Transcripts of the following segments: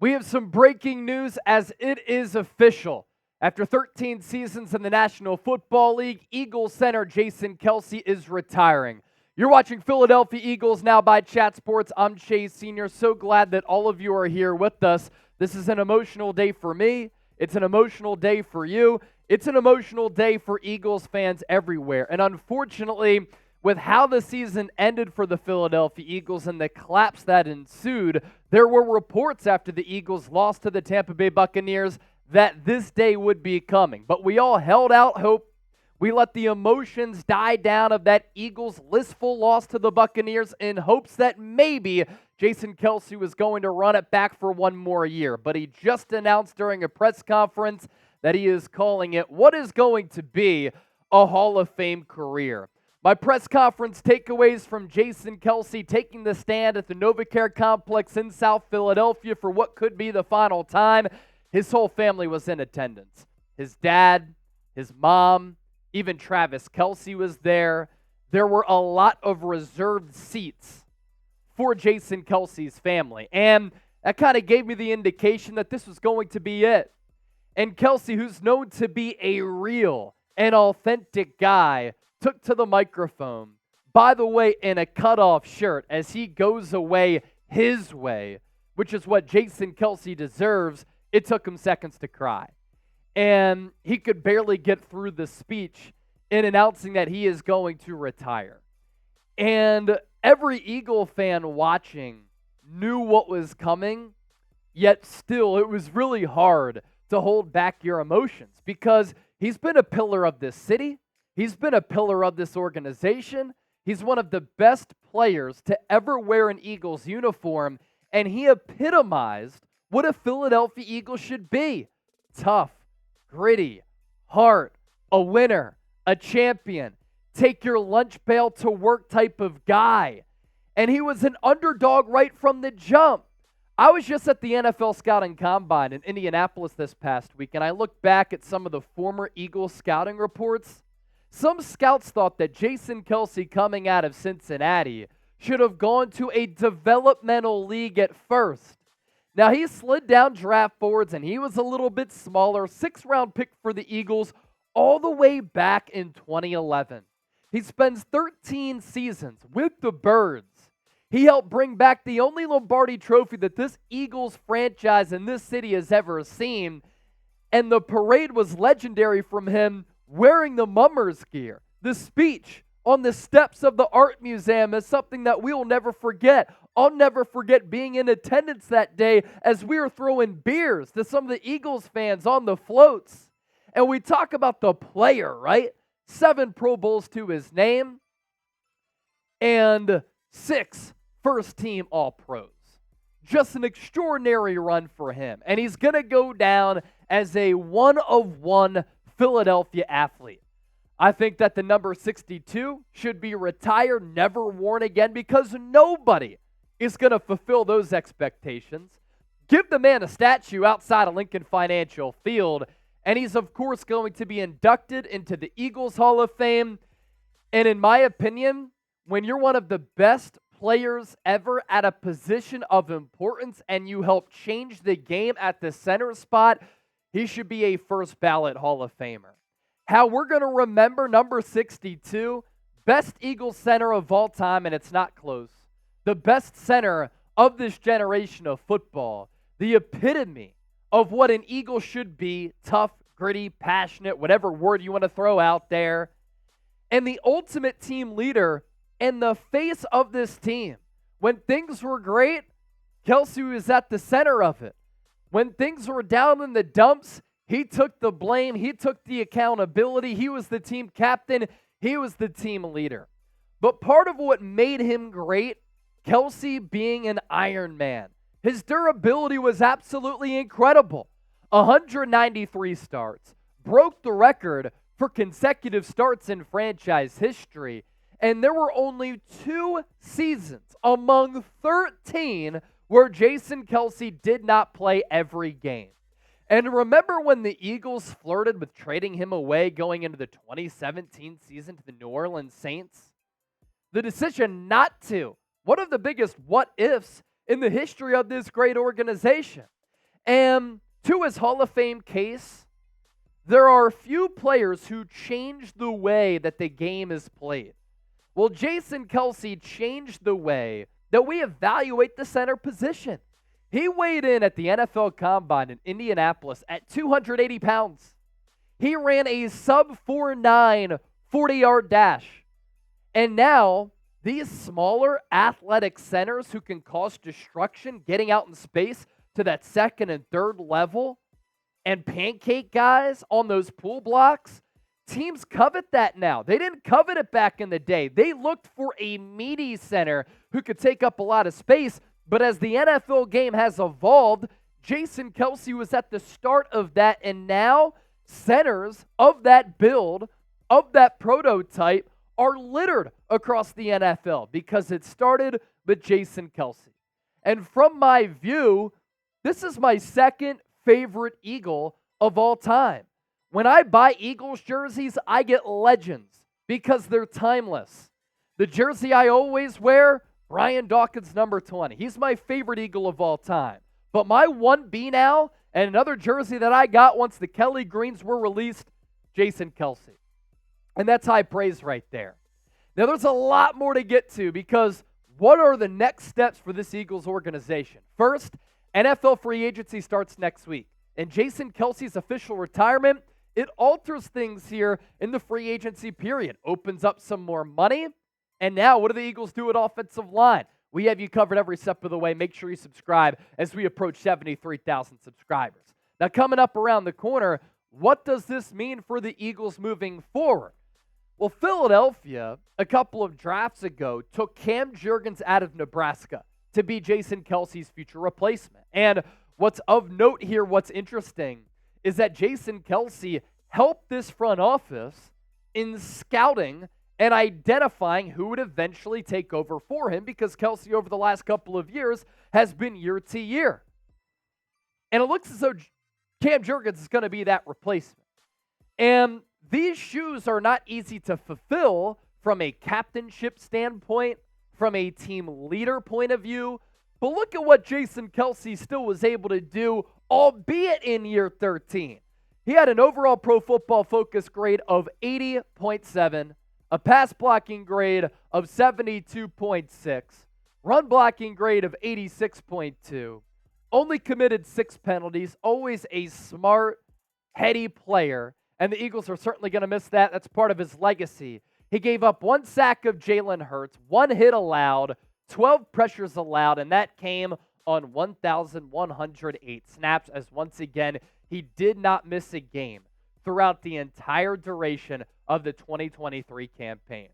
We have some breaking news as it is official. After 13 seasons in the National Football League, Eagles center Jason Kelce is retiring. You're watching Philadelphia Eagles Now by Chat Sports. I'm Chase Sr. So glad that all of you are here with us. This is an emotional day for me. It's an emotional day for you. It's an emotional day for Eagles fans everywhere. And unfortunately, with how the season ended for the Philadelphia Eagles and the collapse that ensued, there were reports after the Eagles lost to the Tampa Bay Buccaneers that this day would be coming. But we all held out hope. We let the emotions die down of that Eagles blissful loss to the Buccaneers in hopes that maybe Jason Kelce was going to run it back for one more year. But he just announced during a press conference that he is calling it what is going to be a Hall of Fame career. My press conference takeaways from Jason Kelce taking the stand at the NovaCare Complex in South Philadelphia for what could be the final time. His whole family was in attendance. His dad, his mom, even Travis Kelce was there. There were a lot of reserved seats for Jason Kelce's family. And that kind of gave me the indication that this was going to be it. And Kelce, who's known to be a real and authentic guy, took to the microphone, by the way, in a cutoff shirt as he goes away his way, which is what Jason Kelce deserves. It took him seconds to cry. And he could barely get through the speech in announcing that he is going to retire. And every Eagle fan watching knew what was coming, yet still it was really hard to hold back your emotions because he's been a pillar of this city. He's been a pillar of this organization. He's one of the best players to ever wear an Eagles uniform, and he epitomized what a Philadelphia Eagle should be. Tough, gritty, heart, a winner, a champion, take your lunch pail to work type of guy. And he was an underdog right from the jump. I was just at the NFL Scouting Combine in Indianapolis this past week, and I looked back at some of the former Eagles scouting reports. Some scouts thought that Jason Kelce coming out of Cincinnati should have gone to a developmental league at first. Now, he slid down draft boards, and he was a little bit smaller, 6th-round pick for the Eagles all the way back in 2011. He spends 13 seasons with the Birds. He helped bring back the only Lombardi trophy that this Eagles franchise in this city has ever seen, and the parade was legendary from him wearing the Mummers gear. The speech on the steps of the Art Museum is something that we will never forget. I'll never forget being in attendance that day as we were throwing beers to some of the Eagles fans on the floats. And we talk about the player, right? 7 Pro Bowls to his name and 6 first-team All-Pros. Just an extraordinary run for him. And he's going to go down as a one-of-one Philadelphia athlete. I think that the number 62 should be retired, never worn again, because nobody is going to fulfill those expectations. Give the man a statue outside of Lincoln Financial Field, and he's, of course, going to be inducted into the Eagles Hall of Fame. And in my opinion, when you're one of the best players ever at a position of importance and you help change the game at the center spot, he should be a first ballot Hall of Famer. How we're going to remember number 62, best Eagles center of all time, and it's not close. The best center of this generation of football. The epitome of what an Eagle should be, tough, gritty, passionate, whatever word you want to throw out there. And the ultimate team leader and the face of this team. When things were great, Kelce was at the center of it. When things were down in the dumps, he took the blame. He took the accountability. He was the team captain. He was the team leader. But part of what made him great, Kelce being an Iron Man, his durability was absolutely incredible. 193 starts, broke the record for consecutive starts in franchise history. And there were only 2 seasons among 13 where Jason Kelce did not play every game. And remember when the Eagles flirted with trading him away going into the 2017 season to the New Orleans Saints? The decision not to, one of the biggest what-ifs in the history of this great organization. And to his Hall of Fame case, there are a few players who changed the way that the game is played. Well, Jason Kelce changed the way that we evaluate the center position. He weighed in at the NFL Combine in Indianapolis at 280 pounds. He ran a sub-4.9 40-yard dash. And now, these smaller athletic centers who can cause destruction getting out in space to that second and third level and pancake guys on those pull blocks, teams covet that now. They didn't covet it back in the day. They looked for a meaty center who could take up a lot of space. But as the NFL game has evolved, Jason Kelce was at the start of that. And now centers of that build, of that prototype, are littered across the NFL because it started with Jason Kelce. And from my view, this is my second favorite Eagle of all time. When I buy Eagles jerseys, I get legends because they're timeless. The jersey I always wear, Brian Dawkins, number 20. He's my favorite Eagle of all time. But my 1B now, and another jersey that I got once the Kelly Greens were released, Jason Kelce. And that's high praise right there. Now, there's a lot more to get to because what are the next steps for this Eagles organization? First, NFL free agency starts next week. And Jason Kelce's official retirement, it alters things here in the free agency period. Opens up some more money. And now, what do the Eagles do at offensive line? We have you covered every step of the way. Make sure you subscribe as we approach 73,000 subscribers. Now, coming up around the corner, what does this mean for the Eagles moving forward? Well, Philadelphia, a couple of drafts ago, took Cam Jurgens out of Nebraska to be Jason Kelce's future replacement. And what's of note here, what's interesting, is that Jason Kelce helped this front office in scouting and identifying who would eventually take over for him because Kelce over the last couple of years has been year to year. And it looks as though Cam Jurgens is going to be that replacement. And these shoes are not easy to fulfill from a captainship standpoint, from a team leader point of view. But look at what Jason Kelce still was able to do, albeit in year 13. He had an overall Pro Football Focus grade of 80.7, a pass blocking grade of 72.6, run blocking grade of 86.2, only committed 6 penalties, always a smart, heady player, and the Eagles are certainly going to miss that. That's part of his legacy. He gave up 1 sack of Jalen Hurts, 1 hit allowed, 12 pressures allowed, and that came on 1,108 snaps, as once again, he did not miss a game throughout the entire duration of the 2023 campaign.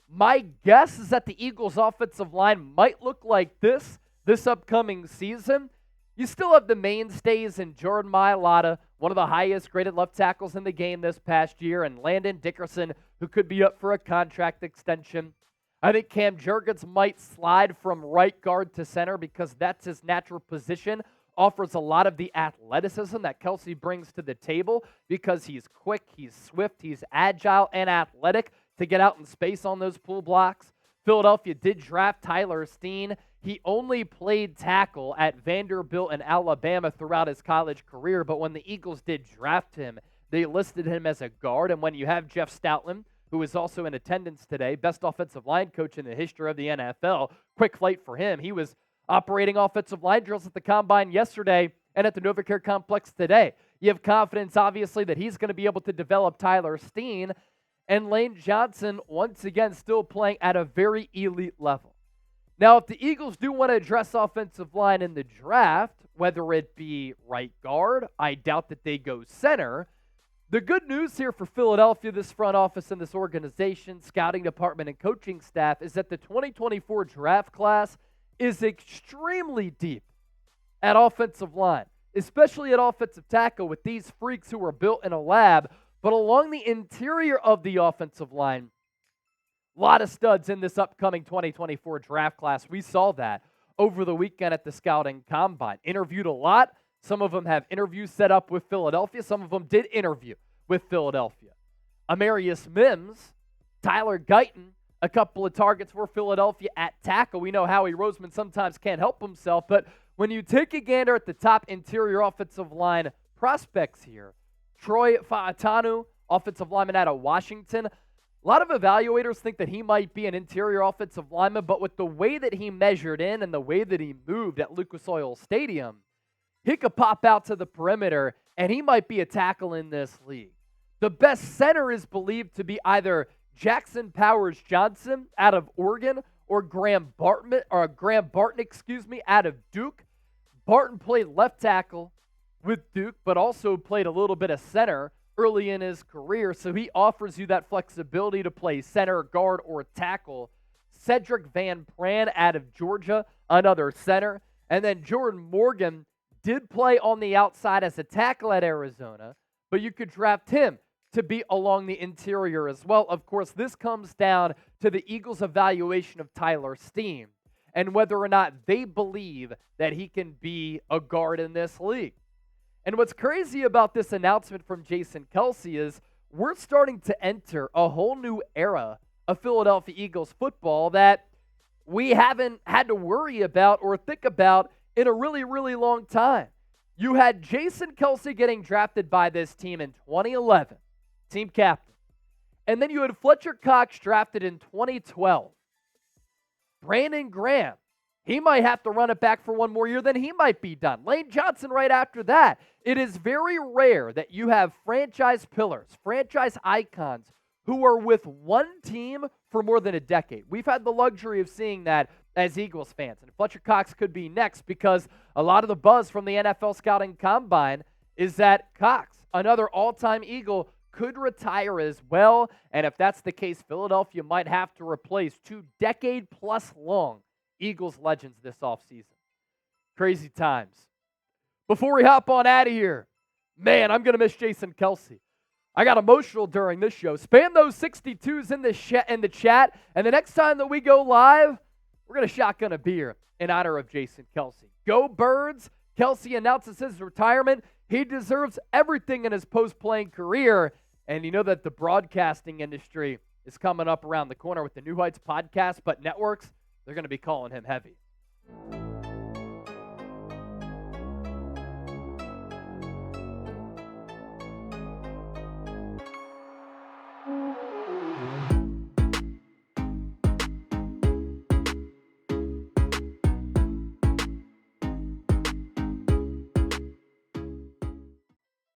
My guess is that the Eagles' offensive line might look like this upcoming season. You still have the mainstays in Jordan Mailata, one of the highest graded left tackles in the game this past year, and Landon Dickerson, who could be up for a contract extension. I think Cam Jurgens might slide from right guard to center because that's his natural position. Offers a lot of the athleticism that Kelce brings to the table because he's quick, he's swift, he's agile and athletic to get out in space on those pull blocks. Philadelphia did draft Tyler Steen. He only played tackle at Vanderbilt and Alabama throughout his college career, but when the Eagles did draft him, they listed him as a guard. And when you have Jeff Stoutland, who is also in attendance today, best offensive line coach in the history of the NFL, quick flight for him. He was operating offensive line drills at the Combine yesterday and at the NovaCare Complex today. You have confidence, obviously, that he's going to be able to develop Tyler Steen. And Lane Johnson, once again, still playing at a very elite level. Now, if the Eagles do want to address offensive line in the draft, whether it be right guard, I doubt that they go center. The good news here for Philadelphia, this front office and this organization, scouting department and coaching staff, is that the 2024 draft class is extremely deep at offensive line, especially at offensive tackle with these freaks who are built in a lab. But along the interior of the offensive line, a lot of studs in this upcoming 2024 draft class. We saw that over the weekend at the Scouting Combine. Interviewed a lot. Some of them have interviews set up with Philadelphia. Some of them did interview with Philadelphia. Amarius Mims, Tyler Guyton, a couple of targets for Philadelphia at tackle. We know Howie Roseman sometimes can't help himself, but when you take a gander at the top interior offensive line prospects here, Troy Fautanu, offensive lineman out of Washington, a lot of evaluators think that he might be an interior offensive lineman, but with the way that he measured in and the way that he moved at Lucas Oil Stadium, he could pop out to the perimeter, and he might be a tackle in this league. The best center is believed to be either Jackson Powers Johnson out of Oregon or Graham Barton, out of Duke. Barton played left tackle with Duke, but also played a little bit of center early in his career, so he offers you that flexibility to play center, guard, or tackle. Sedrick Van-Pran out of Georgia, another center. And then Jordan Morgan did play on the outside as a tackle at Arizona, but you could draft him to be along the interior as well. Of course, this comes down to the Eagles' evaluation of Tyler Steen and whether or not they believe that he can be a guard in this league. And what's crazy about this announcement from Jason Kelce is we're starting to enter a whole new era of Philadelphia Eagles football that we haven't had to worry about or think about in a really, really long time. You had Jason Kelce getting drafted by this team in 2011, team captain. And then you had Fletcher Cox drafted in 2012. Brandon Graham, he might have to run it back for one more year, then he might be done. Lane Johnson right after that. It is very rare that you have franchise pillars, franchise icons who are with one team for more than a decade. We've had the luxury of seeing that as Eagles fans. And Fletcher Cox could be next because a lot of the buzz from the NFL Scouting Combine is that Cox, another all-time Eagle, could retire as well. And if that's the case, Philadelphia might have to replace 2 decade-plus long Eagles legends this offseason. Crazy times. Before we hop on out of here, man, I'm going to miss Jason Kelce. I got emotional during this show. Spam those 62s in the chat, and the next time that we go live, we're going to shotgun a beer in honor of Jason Kelce. Go Birds! Kelce announces his retirement. He deserves everything in his post-playing career, and you know that the broadcasting industry is coming up around the corner with the New Heights podcast, but networks, they're going to be calling him heavy.